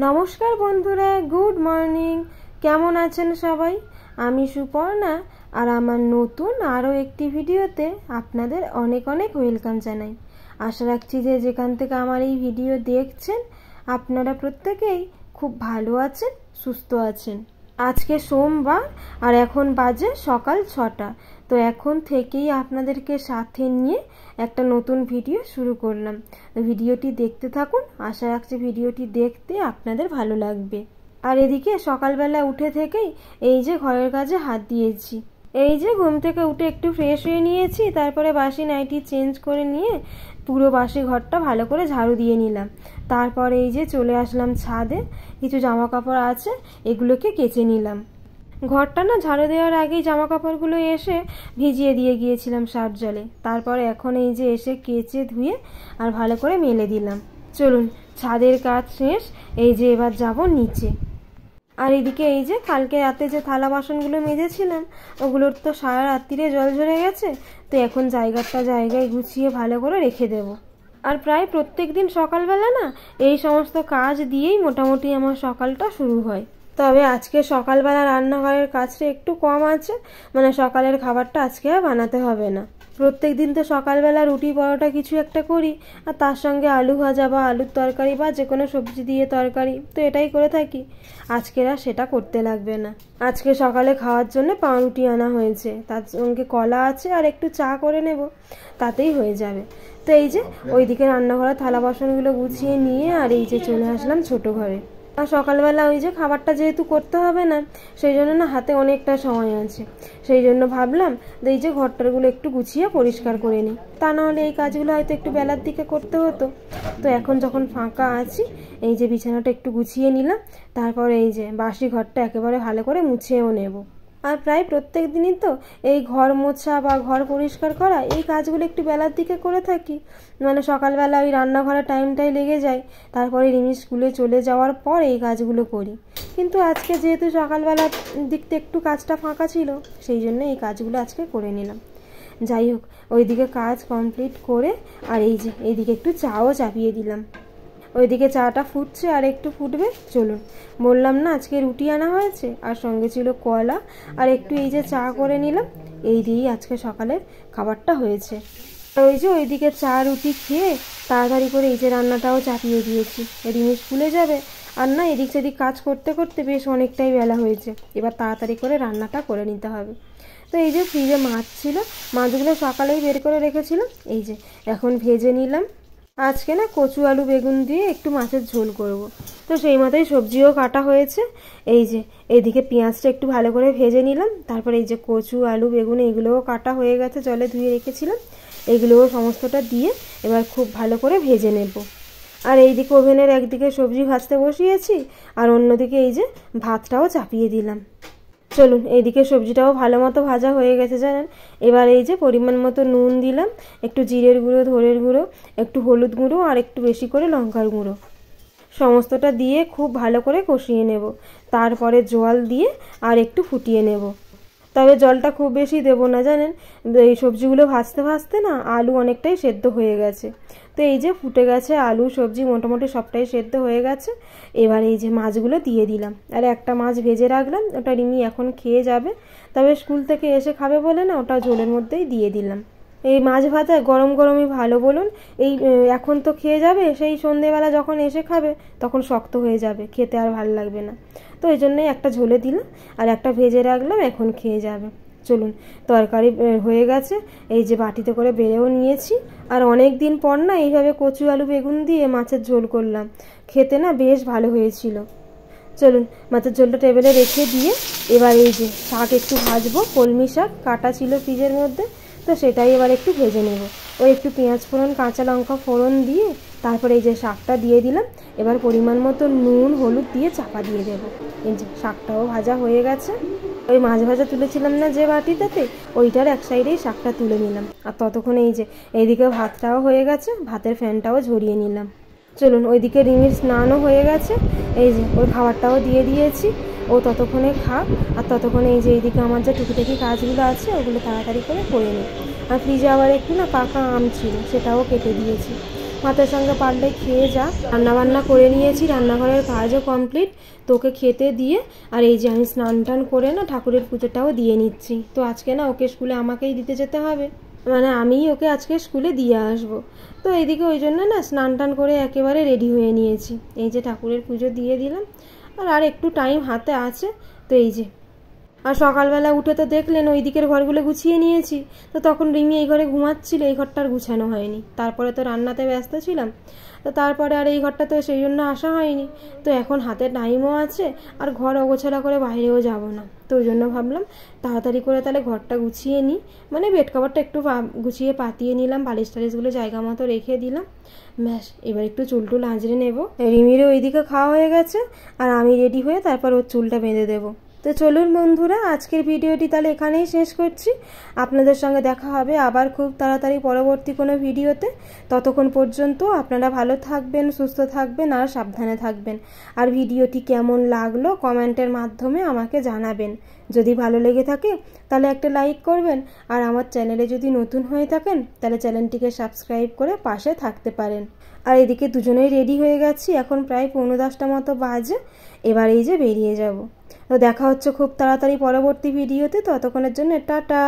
নমস্কার বন্ধুরা, good morning. কেমন আছেন সবাই? আমি সুপর্ণা, আর আমার নতুন আরও একটি ভিডিওতে আপনাদের অনেক অনেক ওয়েলকাম জানাই। আশা রাখছি যে যেখান থেকে আমার এই ভিডিও দেখছেন আপনারা প্রত্যেকেই খুব ভালো আছেন, সুস্থ আছেন। আজকে সোমবার আর এখন বাজে সকাল 6টা। তো এখন থেকেই আপনাদেরকে সাথে নিয়ে একটা নতুন ভিডিও শুরু করলাম। ভিডিওটি দেখতে থাকুন, আশা রাখছি ভিডিওটি দেখতে আপনাদের ভালো লাগবে। আর এদিকে সকালবেলা উঠে থেকেই এই যে ঘরের কাজে হাত দিয়েছি। এই যে ঘুম থেকে উঠে একটু ফ্রেশ হয়ে নিয়েছি, তারপরে বাসি নাইটি চেঞ্জ করে নিয়ে পুরো বাসি ঘরটা ভালো করে ঝাড়ু দিয়ে নিলাম। তারপরে এই যে চলে আসলাম ছাদে, কিছু জামা কাপড় আছে এগুলোকে কেচে নিলাম। ঘরটা না ঝাড়ু দেওয়ার আগেই জামা কাপড়গুলো এসে ভিজিয়ে দিয়ে গিয়েছিলাম সার্ফ জলে। তারপরে এখন এই যে এসে কেচে ধুয়ে আর ভালো করে মেলে দিলাম। চলুন, ছাদের কাজ শেষ, এই যে এবার যাব নিচে। আর এদিকে এই যে কালকে রাতে যে থালা বাসনগুলো মেজেছিলাম ওগুলোর তো সারা রাত্রিরে জল ঝরে গেছে, তো এখন জায়গায় গুছিয়ে ভালো করে রেখে দেব। আর প্রায় প্রত্যেক দিন সকালবেলা না এই সমস্ত কাজ দিয়েই মোটামুটি আমার সকালটা শুরু হয়। তবে আজকে সকালবেলা রান্নাঘরের কাজটা একটু কম আছে, মানে সকালের খাবারটা আজকে আর বানাতে হবে না। প্রত্যেক দিন তো সকালবেলা রুটি পরোটা কিছু একটা করি, আর তার সঙ্গে আলু ভাজা বা আলুর তরকারি বা যে কোনো সবজি দিয়ে তরকারি, তো এটাই করে থাকি। আজকের আর সেটা করতে লাগবে না। আজকে সকালে খাওয়ার জন্য পাউরুটি আনা হয়েছে, তার সঙ্গে কলা আছে আর একটু চা করে নেব, তাতেই হয়ে যাবে। তো এই যে ওইদিকে রান্নাঘরের থালা বাসনগুলো গুছিয়ে নিয়ে আর এই যে চলে আসলাম ছোট ঘরে। আর সকালবেলা ওই যে খাবারটা যেহেতু করতে হবে না, সেই জন্য না হাতে অনেকটা সময় আছে, সেই জন্য ভাবলাম এই যে ঘরটারগুলো একটু গুছিয়ে পরিষ্কার করে নিই, তা নাহলে এই কাজগুলো হয়তো একটু বেলার দিকে করতে হতো। তো এখন যখন ফাঁকা আছি এই যে বিছানাটা একটু গুছিয়ে নিলাম, তারপরে এই যে বাসি ঘরটা একেবারে ভালো করে মুছেও নেব। আর প্রায় প্রত্যেক দিনই তো এই ঘর মোছা বা ঘর পরিষ্কার করা এই কাজগুলো একটু বেলার দিকে করে থাকি, মানে সকালবেলা ওই রান্নাঘরে টাইমটাই লেগে যায়, তারপরে রিমি স্কুলে চলে যাওয়ার পর এই কাজগুলো করি। কিন্তু আজকে যেহেতু সকালবেলার দিকতে একটু কাজটা ফাঁকা ছিল, সেই জন্য এই কাজগুলো আজকে করে নিলাম। যাই হোক, ওইদিকে কাজ কমপ্লিট করে আর এই যে এইদিকে একটু চাও চাপিয়ে দিলাম। ওইদিকে চাটা ফুটছে আর একটু ফুটবে। চলুন, বললাম না আজকে রুটি আনা হয়েছে আর সঙ্গে ছিল কলা আর একটু এই যে চা করে নিলাম, এই দিয়েই আজকে সকালের খাবারটা হয়েছে। ওই যে ওইদিকে চা রুটি খেয়ে তাড়াতাড়ি করে এই যে রান্নাটাও চাপিয়ে দিয়েছি, রিমি স্কুলে যাবে। আর না এদিক সেদিক কাজ করতে করতে বেশ অনেকটাই বেলা হয়েছে, এবার তাড়াতাড়ি করে রান্নাটা করে নিতে হবে। তো এই যে ফ্রিজে মাছ ছিল, মাছগুলো সকালেই বের করে রেখেছিলাম, এই যে এখন ভেজে নিলাম। আজকে না কচু আলু বেগুন দিয়ে একটু মাছের ঝোল করব, তো সেই মতোই সবজিও কাটা হয়েছে। এই যে এইদিকে পেঁয়াজটা একটু ভালো করে ভেজে নিলাম, তারপরে এই যে কচু আলু বেগুন এগুলোও কাটা হয়ে গেছে, জলে ধুয়ে রেখেছিলাম, এগুলোও সমস্তটা দিয়ে এবার খুব ভালো করে ভেজে নেব। আর এইদিকে ওভেনের একদিকে সবজি ভাজতে বসিয়েছি আর অন্যদিকে এই যে ভাতটাও চাপিয়ে দিলাম। চলুন, এইদিকে সবজিটাও ভালো মতো ভাজা হয়ে গেছে জানেন। এবার এই যে পরিমাণ মতো নুন দিলাম, একটু জিরের গুঁড়ো, ধনের গুঁড়ো, একটু হলুদ গুঁড়ো আর একটু বেশি করে লঙ্কার গুঁড়ো, সমস্তটা দিয়ে খুব ভালো করে কষিয়ে নেব। তারপরে জল দিয়ে আর একটু ফুটিয়ে নেব, তবে জলটা খুব বেশি দেব না জানেন, এই সবজিগুলো ভাজতে ভাজতে না আলু অনেকটাই সেদ্ধ হয়ে গেছে। তো এই যে ফুটে গেছে, আলু সবজি মোটামুটি সবটাই সেদ্ধ হয়ে গেছে। এবার এই যে মাছগুলো দিয়ে দিলাম, আর একটা মাছ ভেজে রাখলাম, ওটা রিমি এখন খেয়ে যাবে, তবে স্কুল থেকে এসে খাবে বলে না ওটা ঝোলের মধ্যেই দিয়ে দিলাম। এই মাছ ভাজা গরম গরমই ভালো বলুন, এই এখন তো খেয়ে যাবে, সেই সন্ধেবেলা যখন এসে খাবে তখন শক্ত হয়ে যাবে, খেতে আর ভালো লাগবে না। তো এই জন্যই একটা ঝোলে দিলাম আর একটা ভেজে রাখলাম, এখন খেয়ে যাবে। চলুন, তরকারি হয়ে গেছে, এই যে বাটিতে করে বেড়েও নিয়েছি। আর অনেক দিন পর না এইভাবে কচু আলু বেগুন দিয়ে মাছের ঝোল করলাম, খেতে না বেশ ভালো হয়েছিল। চলুন, মাছের ঝোলটা টেবিলে রেখে দিয়ে এবার এই যে শাক একটু ভাজবো, কলমি শাক কাটা ছিল ফ্রিজের মধ্যে, তো সেটাই এবার একটু ভেজে নেব। ওই একটু পেঁয়াজ ফোড়ন কাঁচা লঙ্কা ফোড়ন দিয়ে তারপরে এই যে শাকটা দিয়ে দিলাম। এবার পরিমাণ মতো নুন হলুদ দিয়ে চাপা দিয়ে দেবো। এই যে শাকটাও ভাজা হয়ে গেছে, ওই মাছ ভাজা তুলেছিলাম না যে বাটিটাতে, ওইটার এক সাইডেই শাকটা তুলে নিলাম। আর ততক্ষণে এই যে এইদিকে ভাতটাও হয়ে গেছে, ভাতের ফ্যানটাও ঝরিয়ে নিলাম। চলুন, ওইদিকে রিমির স্নানও হয়ে গেছে, এই যে ওর খাবারটাও দিয়ে দিয়েছি, ও ততক্ষণে খাক। আর ততক্ষণে এই যে এইদিকে আমার যে টুকিটাকি কাজগুলো আছে ওগুলো তাড়াতাড়ি করে নিই। আর ফ্রিজে আবার একটু না পাকা আম ছিল, সেটাও কেটে দিয়েছি। ভাতের সঙ্গে পারলে খেয়ে যা। রান্নাবান্না করে নিয়েছি, রান্নাঘরের কাজও কমপ্লিট, তোকে খেতে দিয়ে আর এই যে আমি স্নান টান করে না ঠাকুরের পুজোটাও দিয়ে নিচ্ছি। তো আজকে না ওকে স্কুলে আমাকেই দিতে যেতে হবে, মানে আমিই ওকে আজকে স্কুলে দিয়ে আসবো। তো এইদিকে ওই জন্য না স্নান টান করে একেবারে রেডি হয়ে নিয়েছি। এই যে ঠাকুরের পুজো দিয়ে দিলাম, আর একটু টাইম হাতে আছে। তো এই যে আর সকালবেলা উঠে তো দেখলেন ওই দিকের ঘরগুলো গুছিয়ে নিয়েছি। তো তখন রিমি এই ঘরে ঘুমাচ্ছিল, এই ঘরটা আর গুছানো হয়নি। তারপরে তো রান্নাতে ব্যস্ত ছিলাম, তো তারপরে আর এই ঘরটা তো সেই জন্য আসা হয়নি। তো এখন হাতে টাইমও আছে, আর ঘর অগোছালা করে বাইরেও যাব না। তো ওই জন্য ভাবলাম তাড়াতাড়ি করে তাহলে ঘরটা গুছিয়ে নিই, মানে বেড কভারটা একটু গুছিয়ে পাতিয়ে নিলাম, বালিশ টালিশগুলো জায়গা মতো রেখে দিলাম। ব্যাস, এবার একটু চুলটুল আঁচড়ে নেবো। রিমিরও ওইদিকে খাওয়া হয়ে গেছে, আর আমি রেডি হয়ে তারপর ওর চুলটা বেঁধে দেবো। তো চলুন বন্ধুরা, আজকের ভিডিওটি তাহলে এখানেই শেষ করছি। আপনাদের সঙ্গে দেখা হবে আবার খুব তাড়াতাড়ি পরবর্তী কোনো ভিডিওতে। ততক্ষণ পর্যন্ত আপনারা ভালো থাকবেন, সুস্থ থাকবেন আর সাবধানে থাকবেন। আর ভিডিওটি কেমন লাগলো কমেন্টের মাধ্যমে আমাকে জানাবেন। যদি ভালো লেগে থাকে তাহলে একটা লাইক করবেন, আর আমার চ্যানেলে যদি নতুন হয়ে থাকেন তাহলে চ্যানেলটিকে সাবস্ক্রাইব করে পাশে থাকতে পারেন। আর এদিকে দুজনেই রেডি হয়ে গেছি, এখন প্রায় 9:45 মতো বাজে। এবার এই যে বেরিয়ে যাব। তো দেখা হচ্ছে খুব তাড়াতাড়ি পরবর্তী ভিডিওতে। ততক্ষণের জন্য টাটা।